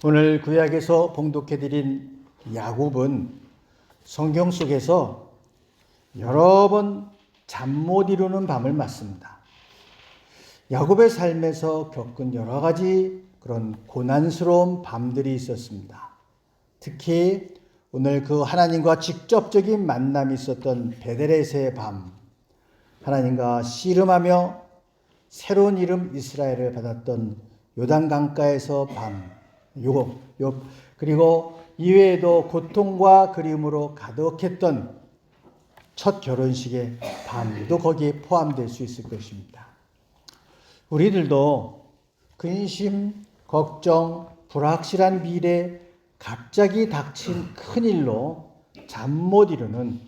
오늘 구약에서 봉독해드린 야곱은 성경 속에서 여러 번 잠 못 이루는 밤을 맞습니다. 야곱의 삶에서 겪은 여러 가지 그런 고난스러운 밤들이 있었습니다. 특히 오늘 그 하나님과 직접적인 만남이 있었던 베델에서의 밤, 하나님과 씨름하며 새로운 이름 이스라엘을 받았던 요단 강가에서 밤, 그리고 이외에도 고통과 그리움으로 가득했던 첫 결혼식의 밤도 거기에 포함될 수 있을 것입니다. 우리들도 근심, 걱정, 불확실한 미래, 갑자기 닥친 큰일로 잠 못 이루는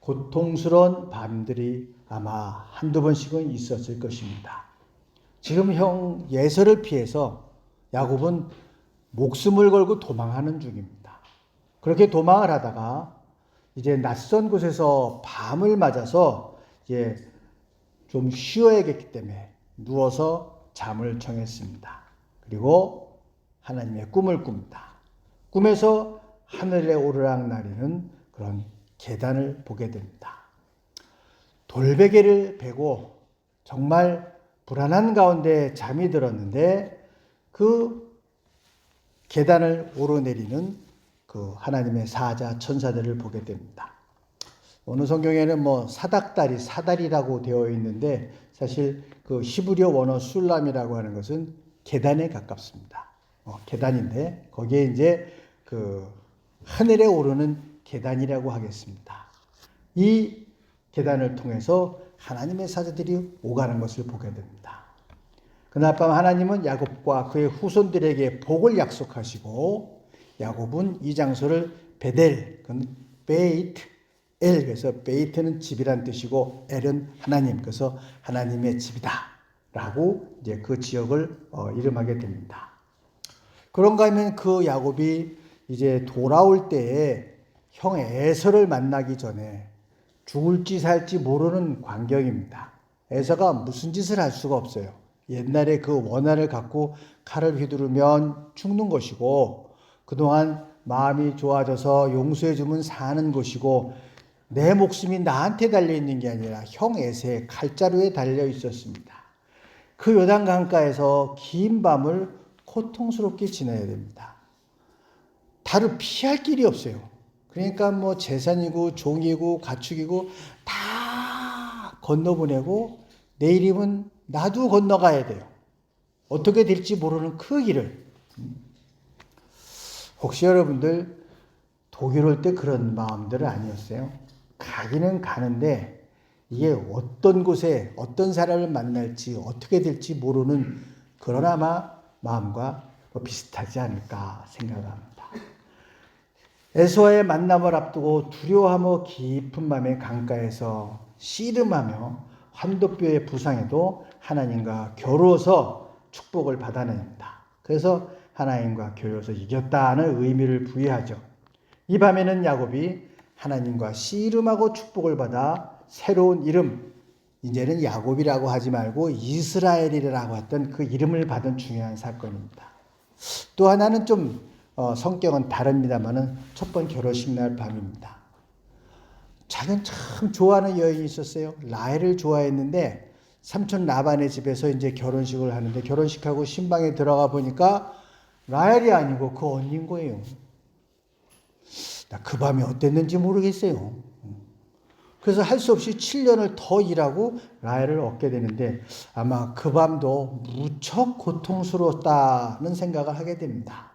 고통스러운 밤들이 아마 한두 번씩은 있었을 것입니다. 지금 형 예서를 피해서 야곱은 목숨을 걸고 도망하는 중입니다. 그렇게 도망을 하다가 이제 낯선 곳에서 밤을 맞아서 이제 좀 쉬어야겠기 때문에 누워서 잠을 청했습니다. 그리고 하나님의 꿈을 꿉니다. 꿈에서 하늘에 오르락내리는 그런 계단을 보게 됩니다. 돌베개를 베고 정말 불안한 가운데 잠이 들었는데 그 계단을 오르내리는 그 하나님의 사자 천사들을 보게 됩니다. 어느 성경에는 사다리라고 되어 있는데 사실 그 히브리어 원어 술람이라고 하는 것은 계단에 가깝습니다. 계단인데 거기에 이제 그 하늘에 오르는 계단이라고 하겠습니다. 이 계단을 통해서 하나님의 사자들이 오가는 것을 보게 됩니다. 그날 밤 하나님은 야곱과 그의 후손들에게 복을 약속하시고 야곱은 이 장소를 베델, 베이트 엘, 그래서 베이트는 집이란 뜻이고 엘은 하나님, 그래서 하나님의 집이다 라고 이제 그 지역을 이름하게 됩니다. 그런가 하면 그 야곱이 이제 돌아올 때에 형 에서를 만나기 전에 죽을지 살지 모르는 광경입니다. 에서가 무슨 짓을 할 수가 없어요. 옛날에 그 원한을 갖고 칼을 휘두르면 죽는 것이고 그동안 마음이 좋아져서 용서해주면 사는 것이고 내 목숨이 나한테 달려있는 게 아니라 형 에서의 칼자루에 달려 있었습니다. 그 요단 강가에서 긴 밤을 고통스럽게 지내야 됩니다. 다른 피할 길이 없어요. 그러니까 재산이고 종이고 가축이고 다 건너보내고 내일이면 나도 건너가야 돼요. 어떻게 될지 모르는 그 길을. 혹시 여러분들 독일 올 때 그런 마음들은 아니었어요? 가기는 가는데 이게 어떤 곳에 어떤 사람을 만날지 어떻게 될지 모르는 그런 아마 마음과 비슷하지 않을까 생각합니다. 에서와의 만남을 앞두고 두려워하며 깊은 밤의 강가에서 씨름하며 환도뼈의 부상에도 하나님과 겨루어서 축복을 받아냅니다. 그래서 하나님과 겨루어서 이겼다는 의미를 부여하죠. 이 밤에는 야곱이 하나님과 씨름하고 축복을 받아 새로운 이름, 이제는 야곱이라고 하지 말고 이스라엘이라고 했던 그 이름을 받은 중요한 사건입니다. 또 하나는 좀 성격은 다릅니다만은 첫 번 결혼식 날 밤입니다. 자기는 참 좋아하는 여인이 있었어요. 라헬을 좋아했는데 삼촌 라반의 집에서 이제 결혼식을 하는데 결혼식하고 신방에 들어가 보니까 라헬이 아니고 그 언니인 거예요. 그 밤이 어땠는지 모르겠어요. 그래서 할 수 없이 7년을 더 일하고 라헬을 얻게 되는데 아마 그 밤도 무척 고통스러웠다는 생각을 하게 됩니다.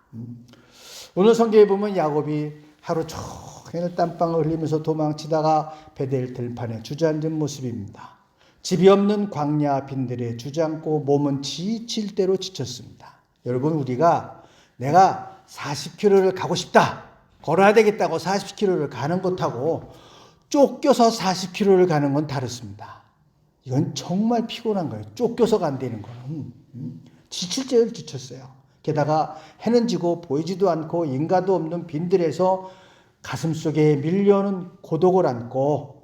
오늘 성경에 보면 야곱이 하루 종일 땀방울 흘리면서 도망치다가 베델 들판에 주저앉은 모습입니다. 집이 없는 광야 빈들에 주저앉고 몸은 지칠 대로 지쳤습니다. 여러분, 우리가 내가 40km를 가고 싶다, 걸어야 되겠다고 40km를 가는 것하고 쫓겨서 40km를 가는 건 다릅니다. 이건 정말 피곤한 거예요. 쫓겨서 간다는 거는. 지칠 대로 지쳤어요. 게다가 해는 지고 보이지도 않고 인가도 없는 빈들에서 가슴속에 밀려오는 고독을 안고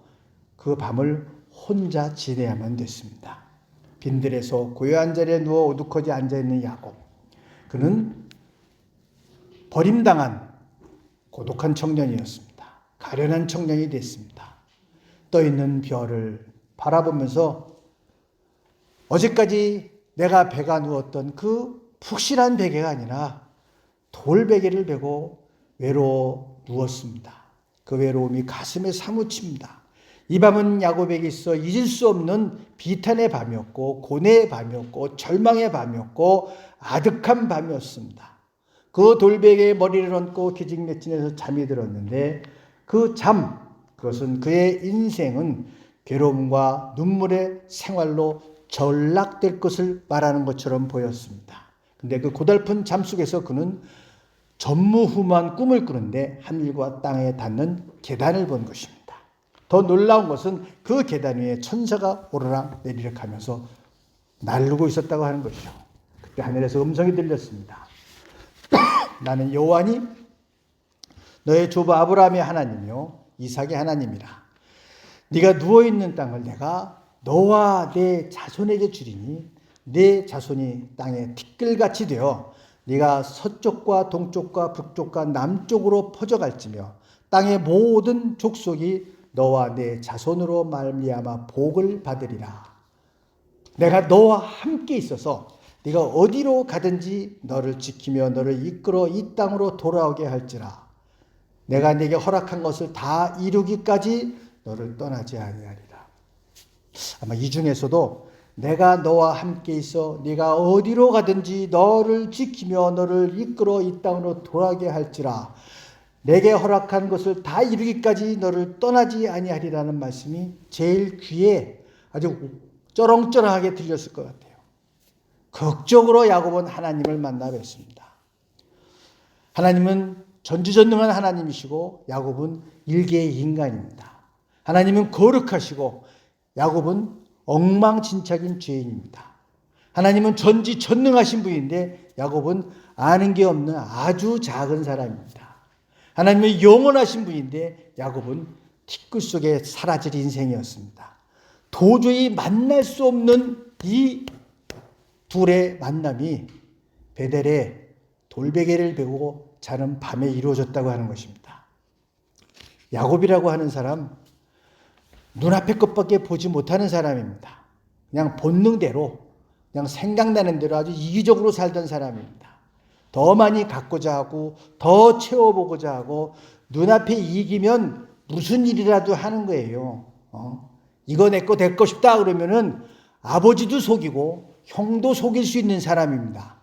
그 밤을 혼자 지내야만 됐습니다. 빈들에서 고요한 자리에 누워 우두커지 앉아있는 야곱. 그는 버림당한 고독한 청년이었습니다. 가련한 청년이 됐습니다. 떠있는 별을 바라보면서 어제까지 내가 베가 누웠던 그 푹신한 베개가 아니라 돌베개를 베고 외로워 누웠습니다. 그 외로움이 가슴에 사무칩니다. 이 밤은 야곱에게 있어 잊을 수 없는 비탄의 밤이었고 고뇌의 밤이었고 절망의 밤이었고 아득한 밤이었습니다. 그 돌베개에 머리를 얹고 기직맥진해서 잠이 들었는데 그 잠, 그것은 그의 인생은 괴로움과 눈물의 생활로 전락될 것을 말하는 것처럼 보였습니다. 근데 그 고달픈 잠 속에서 그는 전무후무한 꿈을 꾸는데 하늘과 땅에 닿는 계단을 본 것입니다. 더 놀라운 것은 그 계단 위에 천사가 오르락 내리락 하면서 날르고 있었다고 하는 것이죠. 그때 하늘에서 음성이 들렸습니다. 나는 여호와니 너의 조부 아브라함의 하나님이요 이삭의 하나님이라. 네가 누워있는 땅을 내가 너와 내 자손에게 주리니 내 자손이 땅에 티끌같이 되어 네가 서쪽과 동쪽과 북쪽과 남쪽으로 퍼져갈지며 땅의 모든 족속이 너와 내 자손으로 말미암아 복을 받으리라. 내가 너와 함께 있어서 네가 어디로 가든지 너를 지키며 너를 이끌어 이 땅으로 돌아오게 할지라. 내가 네게 허락한 것을 다 이루기까지 너를 떠나지 아니하리라. 아마 이 중에서도 내가 너와 함께 있어 네가 어디로 가든지 너를 지키며 너를 이끌어 이 땅으로 돌아오게 할지라. 내게 허락한 것을 다 이루기까지 너를 떠나지 아니하리라는 말씀이 제일 귀에 아주 쩌렁쩌렁하게 들렸을 것 같아요. 극적으로 야곱은 하나님을 만나 뵙습니다. 하나님은 전지전능한 하나님이시고 야곱은 일개의 인간입니다. 하나님은 거룩하시고 야곱은 엉망진창인 죄인입니다. 하나님은 전지전능하신 분인데 야곱은 아는 게 없는 아주 작은 사람입니다. 하나님은 영원하신 분인데 야곱은 티끌 속에 사라질 인생이었습니다. 도저히 만날 수 없는 이 둘의 만남이 베델에 돌베개를 베고 자는 밤에 이루어졌다고 하는 것입니다. 야곱이라고 하는 사람, 눈앞의 것밖에 보지 못하는 사람입니다. 그냥 본능대로, 그냥 생각나는 대로 아주 이기적으로 살던 사람입니다. 더 많이 갖고자 하고 더 채워보고자 하고 눈앞에 이기면 무슨 일이라도 하는 거예요. 이거 내 거 될 거 싶다 그러면은 아버지도 속이고 형도 속일 수 있는 사람입니다.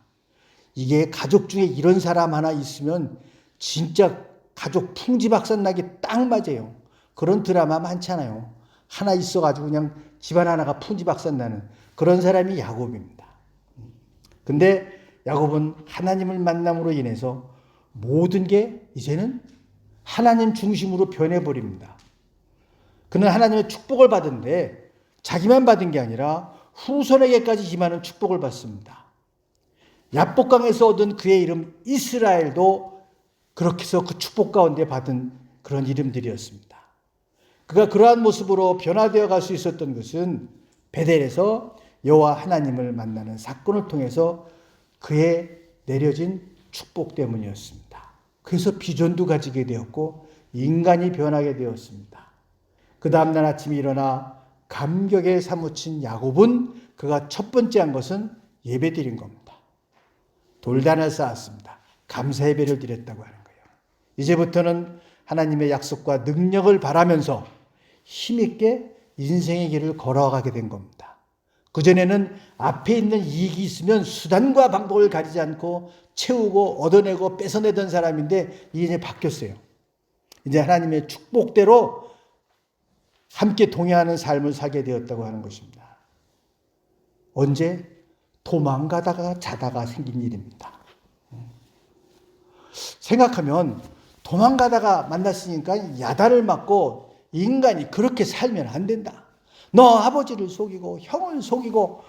이게 가족 중에 이런 사람 하나 있으면 진짜 가족 풍지박산 나기 딱 맞아요. 그런 드라마 많잖아요. 하나 있어가지고 그냥 집안 하나가 풍지박산 나는 그런 사람이 야곱입니다. 근데 야곱은 하나님을 만남으로 인해서 모든 게 이제는 하나님 중심으로 변해버립니다. 그는 하나님의 축복을 받은데 자기만 받은 게 아니라 후손에게까지 임하는 축복을 받습니다. 야복강에서 얻은 그의 이름 이스라엘도 그렇게 해서 그 축복 가운데 받은 그런 이름들이었습니다. 그가 그러한 모습으로 변화되어 갈 수 있었던 것은 베델에서 여호와 하나님을 만나는 사건을 통해서 그의 내려진 축복 때문이었습니다. 그래서 비전도 가지게 되었고 인간이 변하게 되었습니다. 그 다음날 아침에 일어나 감격에 사무친 야곱은 그가 첫 번째 한 것은 예배드린 겁니다. 돌단을 쌓았습니다. 감사 예배를 드렸다고 하는 거예요. 이제부터는 하나님의 약속과 능력을 바라면서 힘있게 인생의 길을 걸어가게 된 겁니다. 그전에는 앞에 있는 이익이 있으면 수단과 방법을 가리지 않고 채우고 얻어내고 뺏어내던 사람인데 이제 바뀌었어요. 이제 하나님의 축복대로 함께 동행하는 삶을 살게 되었다고 하는 것입니다. 언제? 도망가다가 자다가 생긴 일입니다. 생각하면 도망가다가 만났으니까 야단을 맞고 인간이 그렇게 살면 안 된다. 너 아버지를 속이고 형을 속이고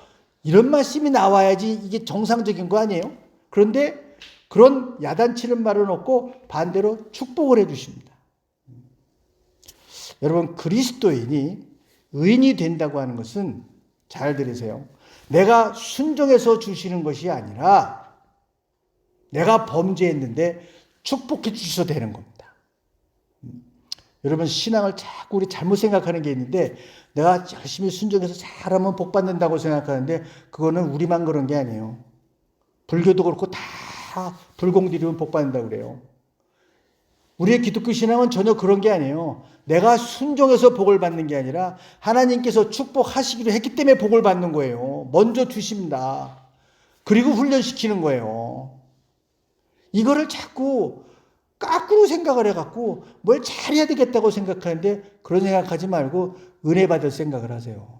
이런 말씀이 나와야지 이게 정상적인 거 아니에요? 그런데 그런 야단치는 말은 없고 반대로 축복을 해주십니다. 여러분, 그리스도인이 의인이 된다고 하는 것은 잘 들으세요. 내가 순종해서 주시는 것이 아니라 내가 범죄했는데 축복해 주셔도 되는 겁니다. 여러분, 신앙을 자꾸 우리 잘못 생각하는 게 있는데, 내가 열심히 순종해서 잘하면 복 받는다고 생각하는데, 그거는 우리만 그런 게 아니에요. 불교도 그렇고 다 불공들이면 복 받는다고 그래요. 우리의 기독교 신앙은 전혀 그런 게 아니에요. 내가 순종해서 복을 받는 게 아니라 하나님께서 축복하시기로 했기 때문에 복을 받는 거예요. 먼저 주십니다. 그리고 훈련시키는 거예요. 이거를 자꾸 거꾸로 생각을 해갖고 뭘 잘해야 되겠다고 생각하는데, 그런 생각하지 말고 은혜 받을 생각을 하세요.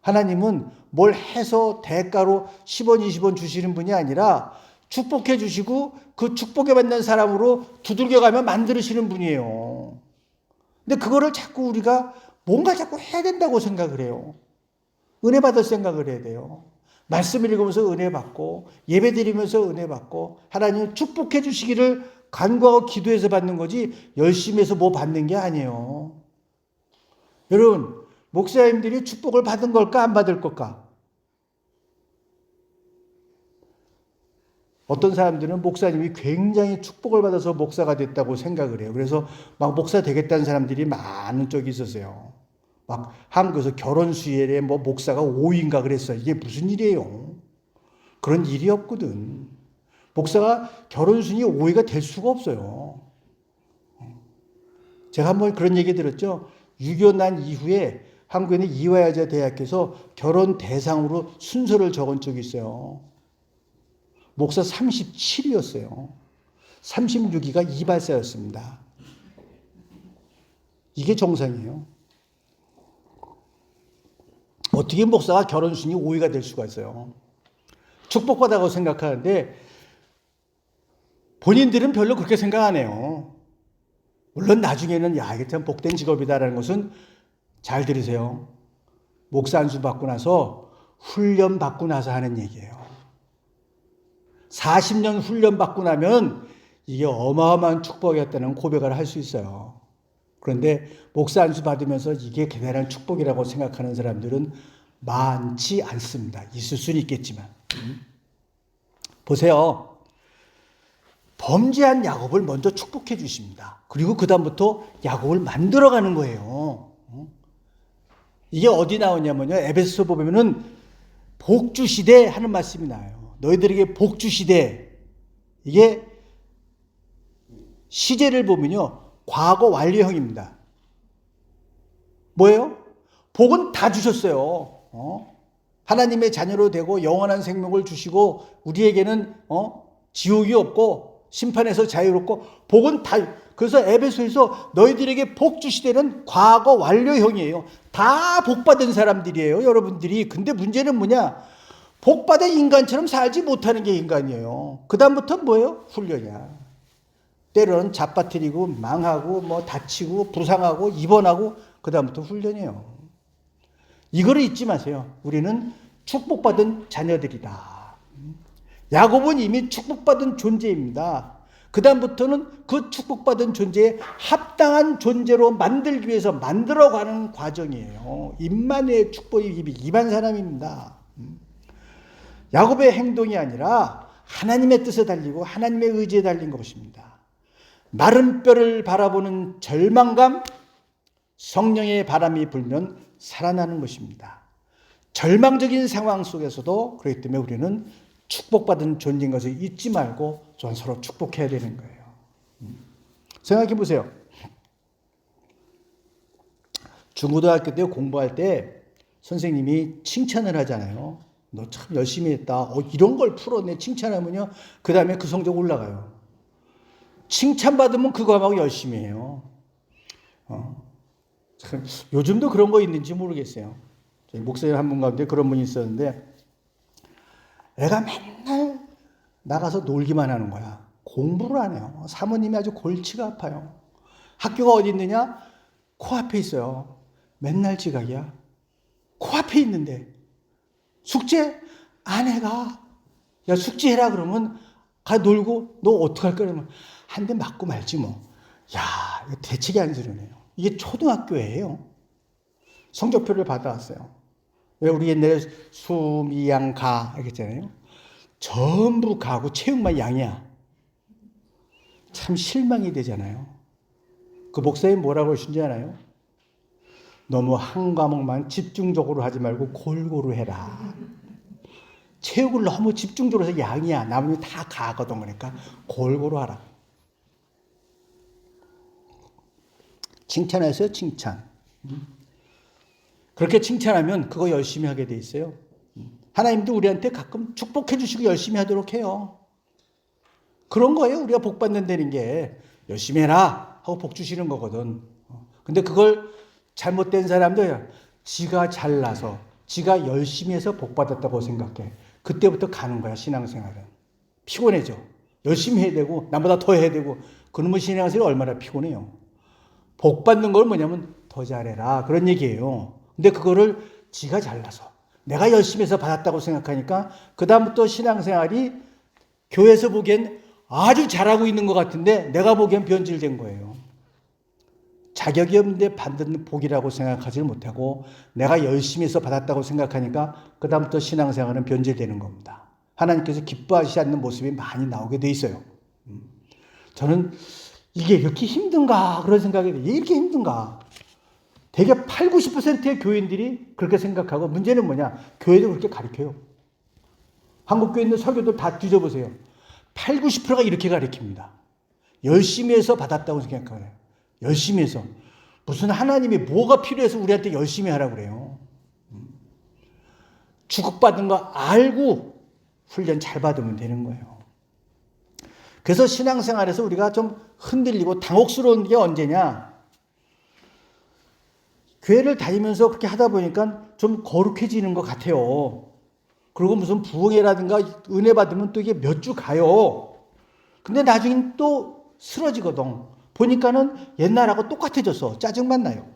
하나님은 뭘 해서 대가로 10원, 20원 주시는 분이 아니라 축복해 주시고 그 축복에 받는 사람으로 두들겨가며 만드시는 분이에요. 근데 그거를 자꾸 우리가 뭔가 자꾸 해야 된다고 생각을 해요. 은혜 받을 생각을 해야 돼요. 말씀 읽으면서 은혜 받고, 예배 드리면서 은혜 받고, 하나님 축복해 주시기를 간구하고 기도해서 받는 거지, 열심히 해서 뭐 받는 게 아니에요. 여러분, 목사님들이 축복을 받은 걸까, 안 받을 걸까? 어떤 사람들은 목사님이 굉장히 축복을 받아서 목사가 됐다고 생각을 해요. 그래서 막 목사 되겠다는 사람들이 많은 쪽이 있었어요. 막 한국에서 결혼 수일에 뭐 목사가 5위인가 그랬어요. 이게 무슨 일이에요? 그런 일이 없거든. 목사가 결혼 순위 5위가 될 수가 없어요. 제가 한번 그런 얘기 들었죠. 6.25 난 이후에 한국에는 이화여자대학교에서 결혼 대상으로 순서를 적은 적이 있어요. 목사 37위였어요. 36위가 이발사였습니다. 이게 정상이에요. 어떻게 목사가 결혼 순위 5위가 될 수가 있어요? 축복받다고 생각하는데 본인들은 별로 그렇게 생각 안 해요. 물론 나중에는 야, 이게 참 복된 직업이다라는 것은, 잘 들으세요. 목사 안수 받고 나서 훈련 받고 나서 하는 얘기예요. 40년 훈련 받고 나면 이게 어마어마한 축복이었다는 고백을 할 수 있어요. 그런데 목사 안수 받으면서 이게 대단한 축복이라고 생각하는 사람들은 많지 않습니다. 있을 수는 있겠지만. 보세요. 범죄한 야곱을 먼저 축복해 주십니다. 그리고 그 다음부터 야곱을 만들어가는 거예요. 이게 어디 나오냐면요, 에베소서 보면은 복 주시되 하는 말씀이 나와요. 너희들에게 복 주시되. 이게 시제를 보면요, 과거 완료형입니다. 뭐예요? 복은 다 주셨어요. 하나님의 자녀로 되고 영원한 생명을 주시고, 우리에게는 지옥이 없고 심판에서 자유롭고, 복은 다. 그래서 에베소에서 너희들에게 복 주시되는 과거 완료형이에요. 다 복받은 사람들이에요, 여러분들이. 근데 문제는 뭐냐? 복받은 인간처럼 살지 못하는 게 인간이에요. 그 다음부터 뭐예요? 훈련이야. 때로는 잡아뜨리고 망하고 뭐 다치고 부상하고 입원하고, 그 다음부터 훈련이에요. 이거를 잊지 마세요. 우리는 축복받은 자녀들이다. 야곱은 이미 축복받은 존재입니다. 그 다음부터는 그 축복받은 존재에 합당한 존재로 만들기 위해서 만들어가는 과정이에요. 임마누엘 축복이 임한 사람입니다. 야곱의 행동이 아니라 하나님의 뜻에 달리고 하나님의 의지에 달린 것입니다. 마른 뼈를 바라보는 절망감, 성령의 바람이 불면 살아나는 것입니다. 절망적인 상황 속에서도 그렇기 때문에 우리는 축복받은 존재인 것을 잊지 말고 서로 축복해야 되는 거예요. 생각해 보세요. 중고등학교 때 공부할 때 선생님이 칭찬을 하잖아요. 너 참 열심히 했다. 이런 걸 풀어내. 칭찬하면요, 그 다음에 그 성적 올라가요. 칭찬받으면 그거 하고 열심히 해요. 참, 요즘도 그런 거 있는지 모르겠어요. 저희 목사님 한 분 가운데 그런 분이 있었는데, 애가 맨날 나가서 놀기만 하는 거야. 공부를 안 해요. 사모님이 아주 골치가 아파요. 학교가 어디 있느냐? 코앞에 있어요. 맨날 지각이야. 코앞에 있는데 숙제 안 해가. 야, 숙제해라 그러면 가 놀고, 너 어떡할 거야? 그러면 한 대 맞고 말지 뭐. 야, 이거 대책이 안 서려네요. 이게 초등학교예요. 성적표를 받아왔어요. 왜 우리 옛날에 숨, 이, 양, 가 이랬잖아요. 전부 가고 체육만 양이야. 참 참 실망이 되잖아요. 그 목사님 뭐라고 하신지 아나요? 너무 한 과목만 집중적으로 하지 말고 골고루 해라. 체육을 너무 집중적으로 해서 양이야. 나머지 다 가거든. 그러니까 골고루 하라. 칭찬하세요, 칭찬. 그렇게 칭찬하면 그거 열심히 하게 돼 있어요. 하나님도 우리한테 가끔 축복해 주시고 열심히 하도록 해요. 그런 거예요. 우리가 복 받는다는 게 열심히 해라 하고 복 주시는 거거든. 근데 그걸 잘못된 사람도 지가 잘나서 지가 열심히 해서 복 받았다고 생각해. 그때부터 가는 거야, 신앙생활은. 피곤해져. 열심히 해야 되고 남보다 더 해야 되고 그러면 신앙생활이 얼마나 피곤해요. 복 받는 걸 뭐냐면 더 잘해라 그런 얘기예요. 근데 그거를 지가 잘나서 내가 열심히 해서 받았다고 생각하니까 그 다음부터 신앙생활이 교회에서 보기엔 아주 잘하고 있는 것 같은데 내가 보기엔 변질된 거예요. 자격이 없는데 받는 복이라고 생각하지 못하고 내가 열심히 해서 받았다고 생각하니까 그 다음부터 신앙생활은 변질되는 겁니다. 하나님께서 기뻐하시지 않는 모습이 많이 나오게 돼 있어요. 저는 이게 이렇게 힘든가 그런 생각이 돼요. 이렇게 힘든가. 대개 8, 90%의 교인들이 그렇게 생각하고 문제는 뭐냐. 교회도 그렇게 가르쳐요. 한국교회 있는 설교들 다 뒤져보세요. 8, 90%가 이렇게 가르칩니다. 열심히 해서 받았다고 생각해요. 열심히 해서. 무슨 하나님이 뭐가 필요해서 우리한테 열심히 하라고 그래요. 축복받은 거 알고 훈련 잘 받으면 되는 거예요. 그래서 신앙생활에서 우리가 좀 흔들리고 당혹스러운 게 언제냐. 교회를 다니면서 그렇게 하다 보니까 좀 거룩해지는 것 같아요. 그리고 무슨 부흥회라든가 은혜 받으면 또 이게 몇 주 가요. 근데 나중엔 또 쓰러지거든. 보니까는 옛날하고 똑같아졌어. 짜증만 나요.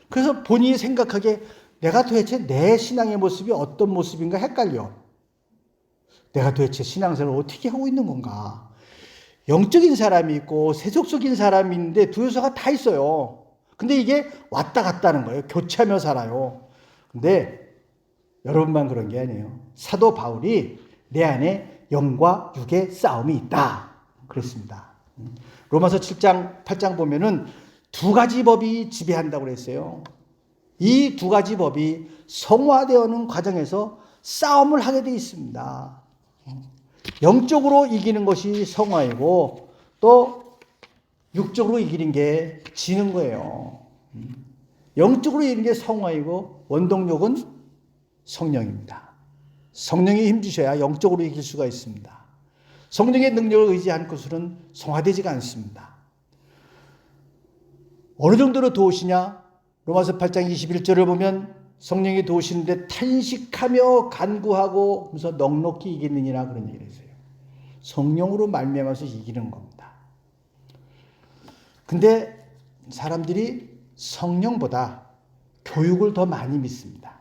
그래서 본인이 생각하기에 내가 도대체 내 신앙의 모습이 어떤 모습인가 헷갈려. 내가 도대체 신앙생활을 어떻게 하고 있는 건가. 영적인 사람이 있고 세속적인 사람이 있는데 두 요소가 다 있어요. 근데 이게 왔다 갔다 하는 거예요. 교체하며 살아요. 근데 여러분만 그런 게 아니에요. 사도 바울이 내 안에 영과 육의 싸움이 있다. 그랬습니다. 로마서 7장, 8장 보면은 두 가지 법이 지배한다고 그랬어요. 이 두 가지 법이 성화되어오는 과정에서 싸움을 하게 돼 있습니다. 영적으로 이기는 것이 성화이고 또 육적으로 이기는 게 지는 거예요. 영적으로 이기는 게 성화이고 원동력은 성령입니다. 성령이 힘주셔야 영적으로 이길 수가 있습니다. 성령의 능력을 의지한 것으로는 성화되지가 않습니다. 어느 정도로 도우시냐? 로마서 8장 21절을 보면 성령이 도우시는데 탄식하며 간구하고 하면서 넉넉히 이기느니라 그런 얘기를 했어요. 성령으로 말미암아서 이기는 겁니다. 근데 사람들이 성령보다 교육을 더 많이 믿습니다.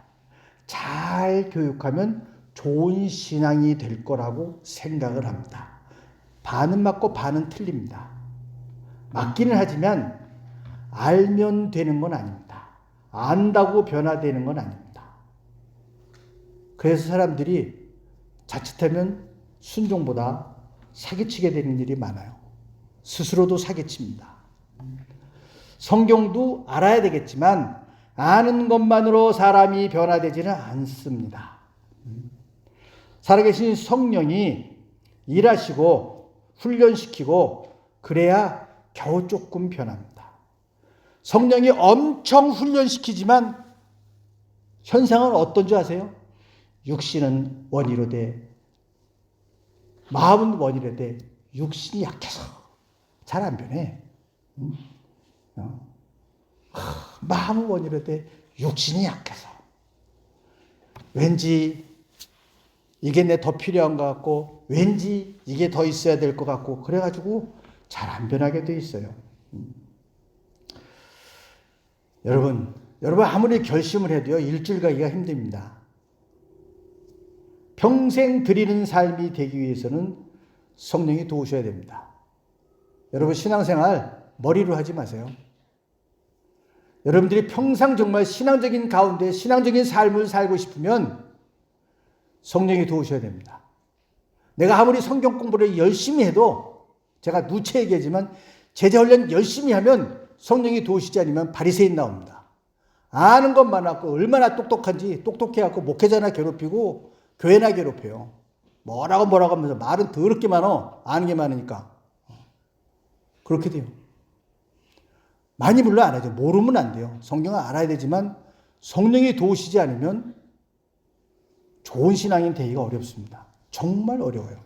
잘 교육하면 좋은 신앙이 될 거라고 생각을 합니다. 반은 맞고 반은 틀립니다. 맞기는 하지만 알면 되는 건 아닙니다. 안다고 변화되는 건 아닙니다. 그래서 사람들이 자칫하면 순종보다 사기치게 되는 일이 많아요. 스스로도 사기칩니다. 성경도 알아야 되겠지만 아는 것만으로 사람이 변화되지는 않습니다. 살아계신 성령이 일하시고 훈련시키고 그래야 겨우 조금 변합니다. 성령이 엄청 훈련시키지만 현상은 어떤 줄 아세요? 육신은 원이로되 마음은 원이로되 육신이 약해서 잘 안 변해. 마음은 원이로되 육신이 약해서 왠지 이게 내 더 필요한 것 같고 왠지 이게 더 있어야 될 것 같고 그래가지고 잘 안 변하게 돼 있어요. 여러분 아무리 결심을 해도요 일주일 가기가 힘듭니다. 평생 드리는 삶이 되기 위해서는 성령이 도우셔야 됩니다. 여러분 신앙생활 머리로 하지 마세요. 여러분들이 평생 정말 신앙적인 가운데 신앙적인 삶을 살고 싶으면 성령이 도우셔야 됩니다. 내가 아무리 성경 공부를 열심히 해도 제가 누차 얘기하지만 제자 훈련 열심히 하면 성령이 도우시지 않으면 바리새인 나옵니다. 아는 것만 갖고 얼마나 똑똑한지 똑똑해갖고 목회자나 괴롭히고 교회나 괴롭혀요. 뭐라고 하면서 말은 더럽게 많어. 아는 게 많으니까. 그렇게 돼요. 많이 물론 알아야죠. 모르면 안 돼요. 성경을 알아야 되지만 성령이 도우시지 않으면 좋은 신앙인 되기가 어렵습니다. 정말 어려워요.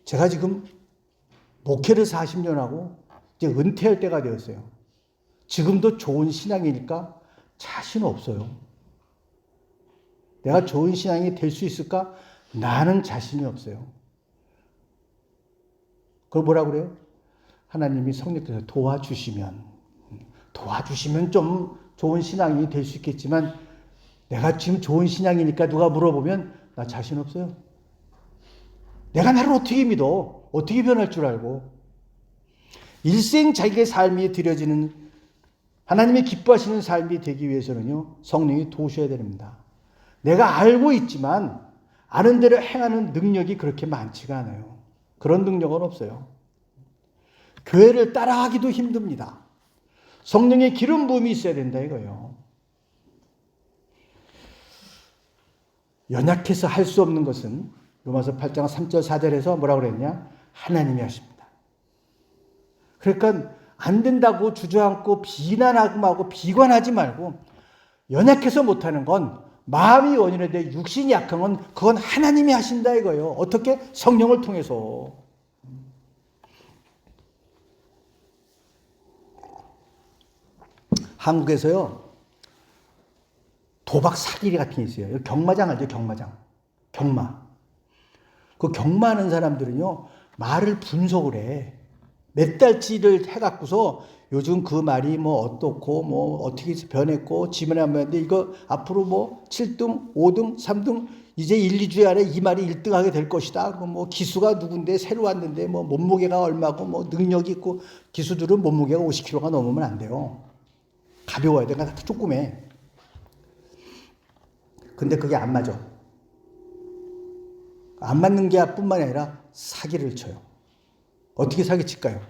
제가 지금 목회를 40년 하고 이제 은퇴할 때가 되었어요. 지금도 좋은 신앙이니까 자신 없어요. 내가 좋은 신앙이 될 수 있을까? 나는 자신이 없어요. 그걸 뭐라고 그래요? 하나님이 성령께서 도와주시면 좀 좋은 신앙이 될 수 있겠지만 내가 지금 좋은 신앙이니까 누가 물어보면 나 자신 없어요. 내가 나를 어떻게 믿어? 어떻게 변할 줄 알고? 일생 자기의 삶이 드려지는 하나님이 기뻐하시는 삶이 되기 위해서는요, 성령이 도우셔야 됩니다. 내가 알고 있지만 아는 대로 행하는 능력이 그렇게 많지가 않아요. 그런 능력은 없어요. 교회를 따라하기도 힘듭니다. 성령의 기름 부음이 있어야 된다 이거예요. 연약해서 할 수 없는 것은 로마서 8장 3절 4절에서 뭐라고 그랬냐? 하나님이 하십니다. 그러니까 안 된다고 주저앉고 비난하고 비관하지 말고 연약해서 못하는 건 마음이 원인인데 육신이 약한 건 그건 하나님이 하신다 이거예요. 어떻게? 성령을 통해서. 한국에서요 도박 사기 같은 게 있어요. 경마장 알죠? 경마. 그 경마하는 사람들은요 말을 분석을 해. 몇 달치를 해갖고서 요즘 그 말이 뭐 어떻고 뭐 어떻게 변했고 지면에 안 변했는데 이거 앞으로 뭐 7등, 5등, 3등 이제 1, 2주에 안에 이 말이 1등하게 될 것이다. 뭐 기수가 누군데 새로 왔는데 뭐 몸무게가 얼마고 뭐 능력이 있고 기수들은 몸무게가 50kg가 넘으면 안 돼요. 가벼워야 돼. 그러니까 조그매. 근데 그게 안 맞아. 안 맞는 게 뿐만이 아니라 사기를 쳐요. 어떻게 사기칠까요?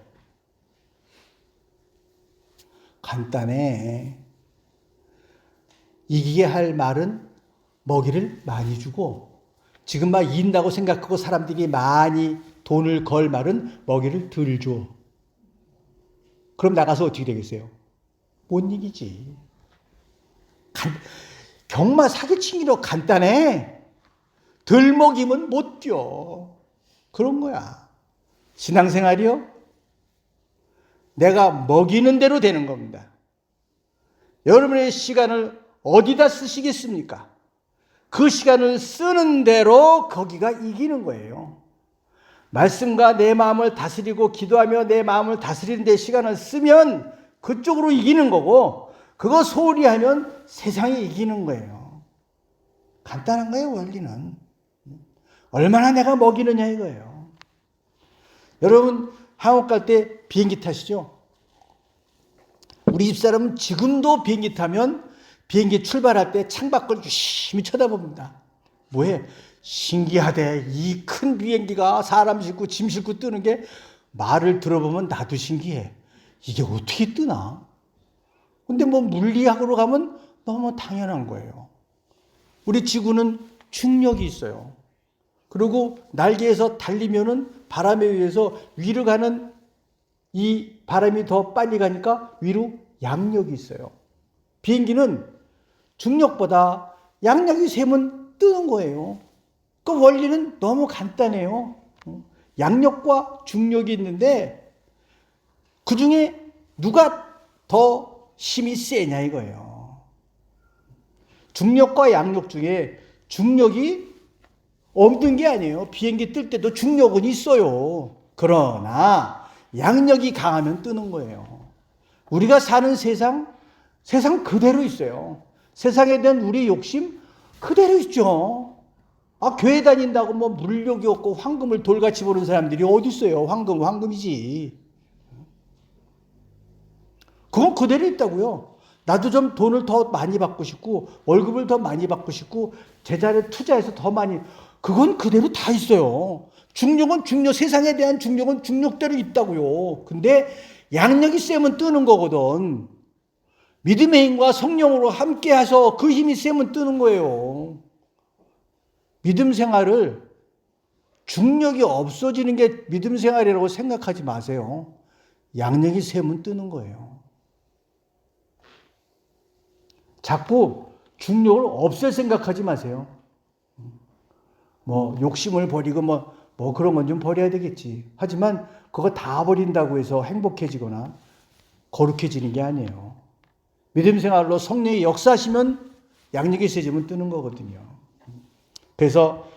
간단해. 이기게 할 말은 먹이를 많이 주고 지금 막 이긴다고 생각하고 사람들이 많이 돈을 걸 말은 먹이를 덜 줘. 그럼 나가서 어떻게 되겠어요? 못 이기지. 경마 사기치기로 간단해. 덜 먹이면 못 뛰어. 그런 거야. 신앙생활이요? 내가 먹이는 대로 되는 겁니다. 여러분의 시간을 어디다 쓰시겠습니까? 그 시간을 쓰는 대로 거기가 이기는 거예요. 말씀과 내 마음을 다스리고 기도하며 내 마음을 다스리는 데 시간을 쓰면 그쪽으로 이기는 거고 그거 소홀히 하면 세상이 이기는 거예요. 간단한 거예요, 원리는. 얼마나 내가 먹이느냐 이거예요. 여러분 한국 갈 때 비행기 타시죠? 우리 집사람은 지금도 비행기 타면 비행기 출발할 때 창밖을 유심히 쳐다봅니다. 뭐해? 신기하대. 이 큰 비행기가 사람 싣고 짐 싣고 뜨는 게 말을 들어보면 나도 신기해. 이게 어떻게 뜨나? 근데 뭐 물리학으로 가면 너무 당연한 거예요. 우리 지구는 중력이 있어요. 그리고 날개에서 달리면은 바람에 의해서 위로 가는 이 바람이 더 빨리 가니까 위로 양력이 있어요. 비행기는 중력보다 양력이 세면 뜨는 거예요. 그 원리는 너무 간단해요. 양력과 중력이 있는데 그 중에 누가 더 힘이 세냐 이거예요. 중력과 양력 중에 중력이 없는 게 아니에요. 비행기 뜰 때도 중력은 있어요. 그러나 양력이 강하면 뜨는 거예요. 우리가 사는 세상 그대로 있어요. 세상에 대한 우리 욕심 그대로 있죠. 교회 다닌다고 뭐 물욕이 없고 황금을 돌같이 보는 사람들이 어디 있어요. 황금이지. 그건 그대로 있다고요. 나도 좀 돈을 더 많이 받고 싶고 월급을 더 많이 받고 싶고 제자를 투자해서 더 많이 그건 그대로 다 있어요. 중력은 중력, 세상에 대한 중력은 중력대로 있다고요. 근데 양력이 세면 뜨는 거거든. 믿음의 힘과 성령으로 함께 하셔 그 힘이 세면 뜨는 거예요. 믿음 생활을 중력이 없어지는 게 믿음 생활이라고 생각하지 마세요. 양력이 세면 뜨는 거예요. 자꾸 중력을 없앨 생각하지 마세요. 뭐 욕심을 버리고 뭐 그런 건 좀 버려야 되겠지. 하지만 그거 다 버린다고 해서 행복해지거나 거룩해지는 게 아니에요. 믿음 생활로 성령이 역사하시면 양력이 세지면 뜨는 거거든요. 그래서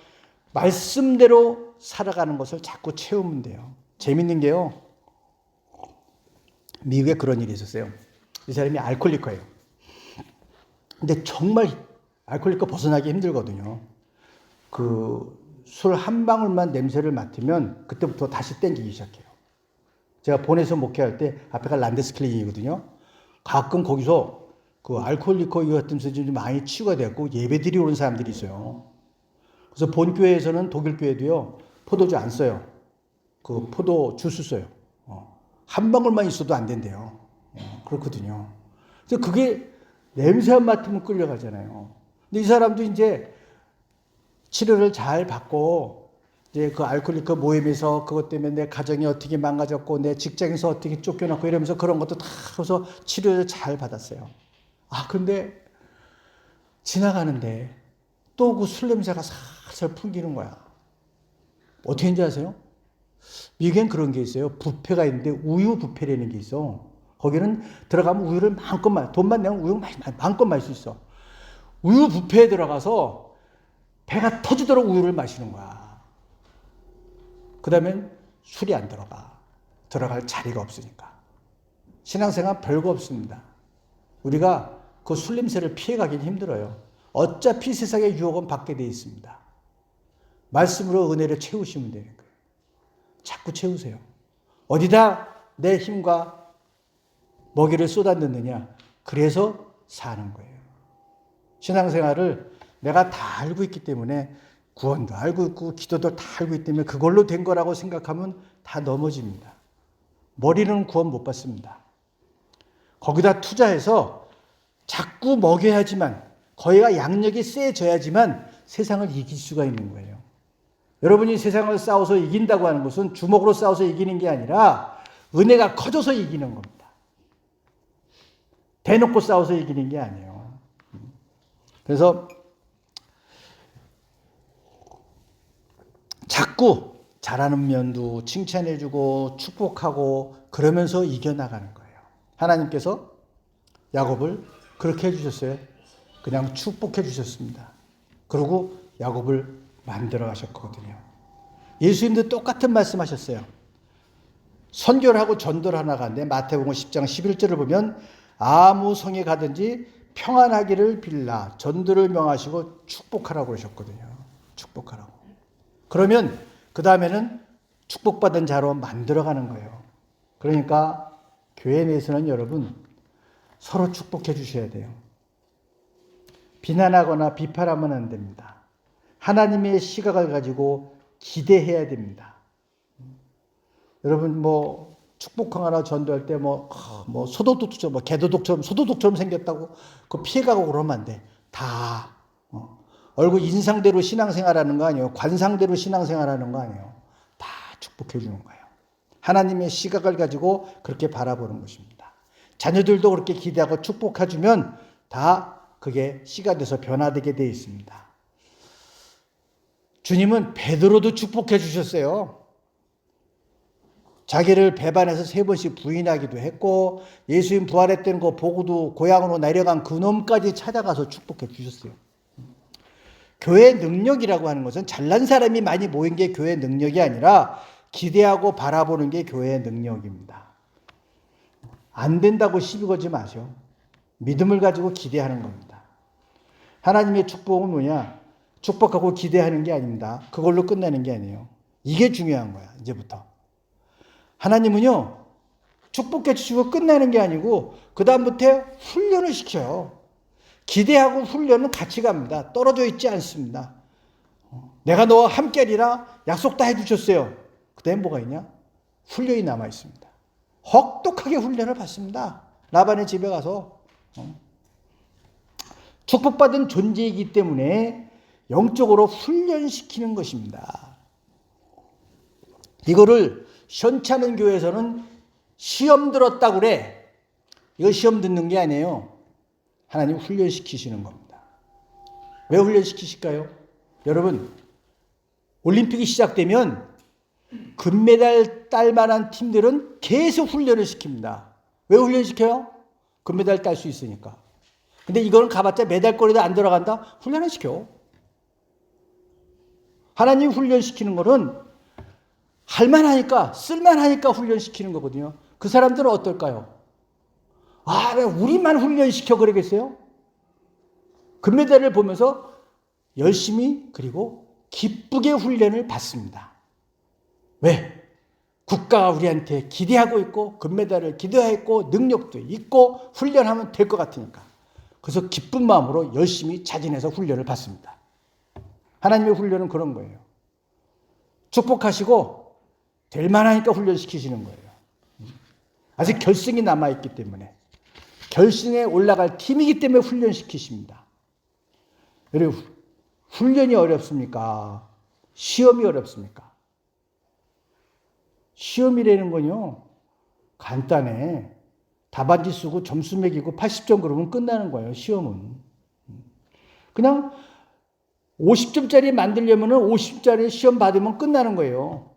말씀대로 살아가는 것을 자꾸 채우면 돼요. 재밌는 게요. 미국에 그런 일이 있었어요. 이 사람이 알코올리커예요. 근데 정말 알코올리커 벗어나기 힘들거든요. 그 술 한 방울만 냄새를 맡으면 그때부터 다시 땡기기 시작해요. 제가 본에서 목회할 때 앞에가 란데스 클리닉이거든요. 가끔 거기서 그 알코올리커 이거 같은 수준이 많이 치유가 되었고 예배드리 오는 사람들이 있어요. 그래서 본교회에서는 독일교회도요, 포도주 안 써요. 그 포도 주스 써요. 한 방울만 있어도 안 된대요. 그렇거든요. 그래서 그게 냄새 안 맡으면 끌려가잖아요. 근데 이 사람도 이제 치료를 잘 받고, 이제 그 알코올리커 모임에서 그것 때문에 내 가정이 어떻게 망가졌고, 내 직장에서 어떻게 쫓겨났고 이러면서 그런 것도 다 해서 치료를 잘 받았어요. 근데 지나가는데 또 그 술 냄새가 살살 풍기는 거야. 어떻게 했는지 아세요? 미국엔 그런 게 있어요. 뷔페가 있는데 우유 뷔페라는 게 있어. 거기는 들어가면 우유를 마음껏 돈만 내면 우유 마음껏 마실 수 있어. 우유 뷔페에 들어가서 배가 터지도록 우유를 마시는 거야. 그 다음엔 술이 안 들어갈 자리가 없으니까. 신앙생활 별거 없습니다. 우리가 그 술 냄새를 피해가긴 힘들어요. 어차피 세상의 유혹은 받게 돼 있습니다. 말씀으로 은혜를 채우시면 되는 거예요. 자꾸 채우세요. 어디다 내 힘과 먹이를 쏟아넣느냐. 그래서 사는 거예요. 신앙생활을 내가 다 알고 있기 때문에, 구원도 알고 있고 기도도 다 알고 있기 때문에 그걸로 된 거라고 생각하면 다 넘어집니다. 머리는 구원 못 받습니다. 거기다 투자해서 자꾸 먹여야지만, 거기가 양력이 세져야지만 세상을 이길 수가 있는 거예요. 여러분이 세상을 싸워서 이긴다고 하는 것은 주먹으로 싸워서 이기는 게 아니라 은혜가 커져서 이기는 겁니다. 대놓고 싸워서 이기는 게 아니에요. 그래서 자꾸 잘하는 면도 칭찬해주고 축복하고 그러면서 이겨나가는 거예요. 하나님께서 야곱을 그렇게 해주셨어요. 그냥 축복해 주셨습니다. 그리고 야곱을 만들어 가셨거든요. 예수님도 똑같은 말씀하셨어요. 선교를 하고 전도를 하나 가는데 마태복음 10장 11절을 보면 아무 성에 가든지 평안하기를 빌라 전도를 명하시고 축복하라고 그러셨거든요. 축복하라고. 그러면 그 다음에는 축복받은 자로 만들어가는 거예요. 그러니까 교회 내에서는 여러분 서로 축복해 주셔야 돼요. 비난하거나 비판하면 안 됩니다. 하나님의 시각을 가지고 기대해야 됩니다. 여러분 축복하거나 전도할 때 소도둑처럼 개도둑처럼 소도둑처럼 생겼다고 그 피해가고 그러면 안 돼. 다 얼굴 인상대로 신앙생활하는 거 아니에요. 관상대로 신앙생활하는 거 아니에요. 다 축복해 주는 거예요. 하나님의 시각을 가지고 그렇게 바라보는 것입니다. 자녀들도 그렇게 기대하고 축복해 주면 다 그게 씨가 돼서 변화되게 되어 있습니다. 주님은 베드로도 축복해 주셨어요. 자기를 배반해서 3번씩 부인하기도 했고 예수님 부활했다는 거 보고도 고향으로 내려간 그놈까지 찾아가서 축복해 주셨어요. 교회 능력이라고 하는 것은 잘난 사람이 많이 모인 게 교회 능력이 아니라 기대하고 바라보는 게 교회의 능력입니다. 안 된다고 시비 걸지 마세요. 믿음을 가지고 기대하는 겁니다. 하나님의 축복은 뭐냐? 축복하고 기대하는 게 아닙니다. 그걸로 끝나는 게 아니에요. 이게 중요한 거야, 이제부터. 하나님은요, 축복해 주시고 끝나는 게 아니고 그 다음부터 훈련을 시켜요. 기대하고 훈련은 같이 갑니다. 떨어져 있지 않습니다. 내가 너와 함께하리라 약속 다 해주셨어요. 그 다음에 뭐가 있냐? 훈련이 남아 있습니다. 혹독하게 훈련을 받습니다. 라반의 집에 가서 축복받은 존재이기 때문에 영적으로 훈련시키는 것입니다. 이거를 시원치 않은 교회에서는 시험 들었다고 그래. 이거 시험 듣는 게 아니에요. 하나님 훈련시키시는 겁니다. 왜 훈련시키실까요? 여러분, 올림픽이 시작되면 금메달 딸 만한 팀들은 계속 훈련을 시킵니다. 왜 훈련시켜요? 금메달 딸 수 있으니까. 근데 이거는 가봤자 메달거리도 안 들어간다? 훈련을 시켜. 하나님 훈련시키는 거는 할만하니까, 쓸만하니까 훈련시키는 거거든요. 그 사람들은 어떨까요? 아, 왜 우리만 훈련시켜 그러겠어요? 금메달을 보면서 열심히 그리고 기쁘게 훈련을 받습니다. 왜? 국가가 우리한테 기대하고 있고 금메달을 기대하고 능력도 있고 훈련하면 될 것 같으니까. 그래서 기쁜 마음으로 열심히 자진해서 훈련을 받습니다. 하나님의 훈련은 그런 거예요. 축복하시고 될 만하니까 훈련시키시는 거예요. 아직 결승이 남아있기 때문에. 결승에 올라갈 팀이기 때문에 훈련시키십니다. 여러분, 훈련이 어렵습니까? 시험이 어렵습니까? 시험이라는 건요, 간단해. 답안지 쓰고 점수 매기고 80점 그러면 끝나는 거예요, 시험은. 그냥 50점짜리 만들려면 50점짜리 시험 받으면 끝나는 거예요.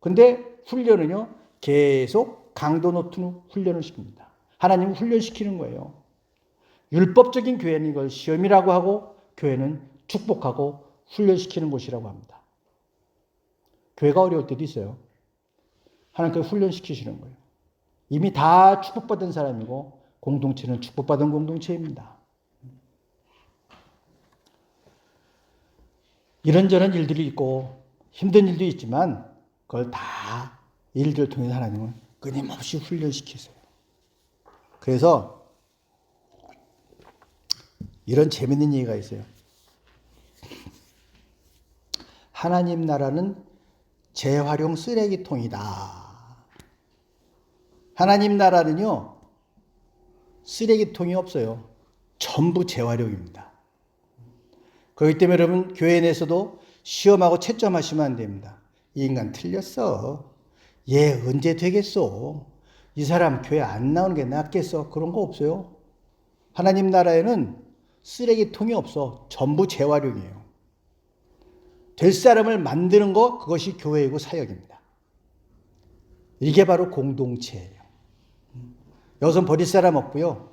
근데 훈련은요, 계속 강도 높은 훈련을 시킵니다. 하나님은 훈련시키는 거예요. 율법적인 교회는 이걸 시험이라고 하고, 교회는 축복하고 훈련시키는 곳이라고 합니다. 교회가 어려울 때도 있어요. 하나님께서 훈련시키시는 거예요. 이미 다 축복받은 사람이고 공동체는 축복받은 공동체입니다. 이런저런 일들이 있고 힘든 일도 있지만 그걸 다 일들을 통해서 하나님은 끊임없이 훈련시키세요. 그래서 이런 재밌는 얘기가 있어요. 하나님 나라는 재활용 쓰레기통이다. 하나님 나라는요, 쓰레기통이 없어요. 전부 재활용입니다. 그렇기 때문에 여러분, 교회 내에서도 시험하고 채점하시면 안 됩니다. 이 인간 틀렸어. 얘 언제 되겠어? 이 사람 교회 안 나오는 게 낫겠어? 그런 거 없어요. 하나님 나라에는 쓰레기통이 없어. 전부 재활용이에요. 될 사람을 만드는 거, 그것이 교회이고 사역입니다. 이게 바로 공동체예요. 여기서 버릴 사람 없고요.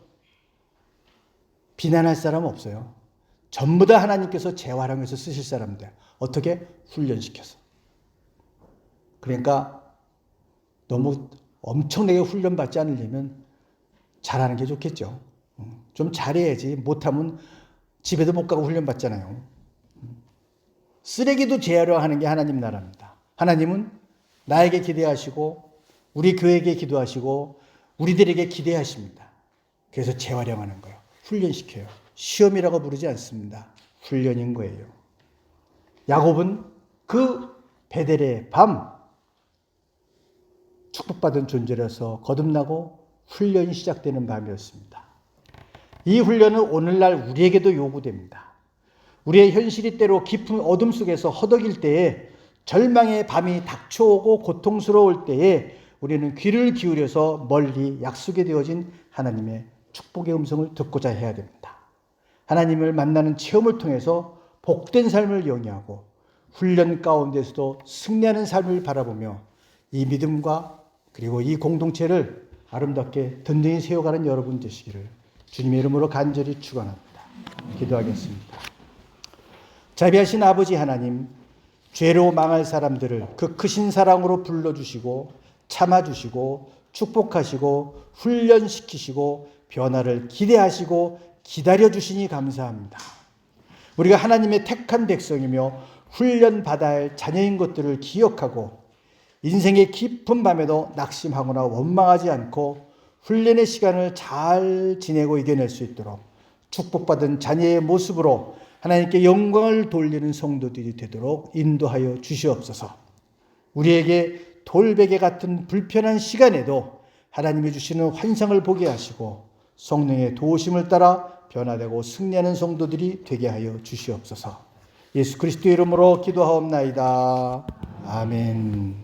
비난할 사람 없어요. 전부 다 하나님께서 재활용해서 쓰실 사람들. 어떻게? 훈련시켜서. 그러니까 너무 엄청나게 훈련받지 않으려면 잘하는 게 좋겠죠. 좀 잘해야지. 못하면 집에도 못 가고 훈련받잖아요. 쓰레기도 재활용하는 게 하나님 나라입니다. 하나님은 나에게 기대하시고 우리 교회에게 기도하시고 우리들에게 기대하십니다. 그래서 재활용하는 거예요. 훈련시켜요. 시험이라고 부르지 않습니다. 훈련인 거예요. 야곱은 그 베델의 밤 축복받은 존재라서 거듭나고 훈련이 시작되는 밤이었습니다. 이 훈련은 오늘날 우리에게도 요구됩니다. 우리의 현실이 때로 깊은 어둠 속에서 허덕일 때에 절망의 밤이 닥쳐오고 고통스러울 때에 우리는 귀를 기울여서 멀리 약속이 되어진 하나님의 축복의 음성을 듣고자 해야 됩니다. 하나님을 만나는 체험을 통해서 복된 삶을 영위하고 훈련 가운데서도 승리하는 삶을 바라보며 이 믿음과 그리고 이 공동체를 아름답게 든든히 세워가는 여러분 되시기를 주님의 이름으로 간절히 축원합니다. 기도하겠습니다. 자비하신 아버지 하나님, 죄로 망할 사람들을 그 크신 사랑으로 불러주시고 참아주시고 축복하시고 훈련시키시고 변화를 기대하시고 기다려주시니 감사합니다. 우리가 하나님의 택한 백성이며 훈련받아야 할 자녀인 것들을 기억하고 인생의 깊은 밤에도 낙심하거나 원망하지 않고 훈련의 시간을 잘 지내고 이겨낼 수 있도록 축복받은 자녀의 모습으로 하나님께 영광을 돌리는 성도들이 되도록 인도하여 주시옵소서. 우리에게 돌베개 같은 불편한 시간에도 하나님이 주시는 환상을 보게 하시고 성령의 도우심을 따라 변화되고 승리하는 성도들이 되게 하여 주시옵소서. 예수 그리스도의 이름으로 기도하옵나이다. 아멘.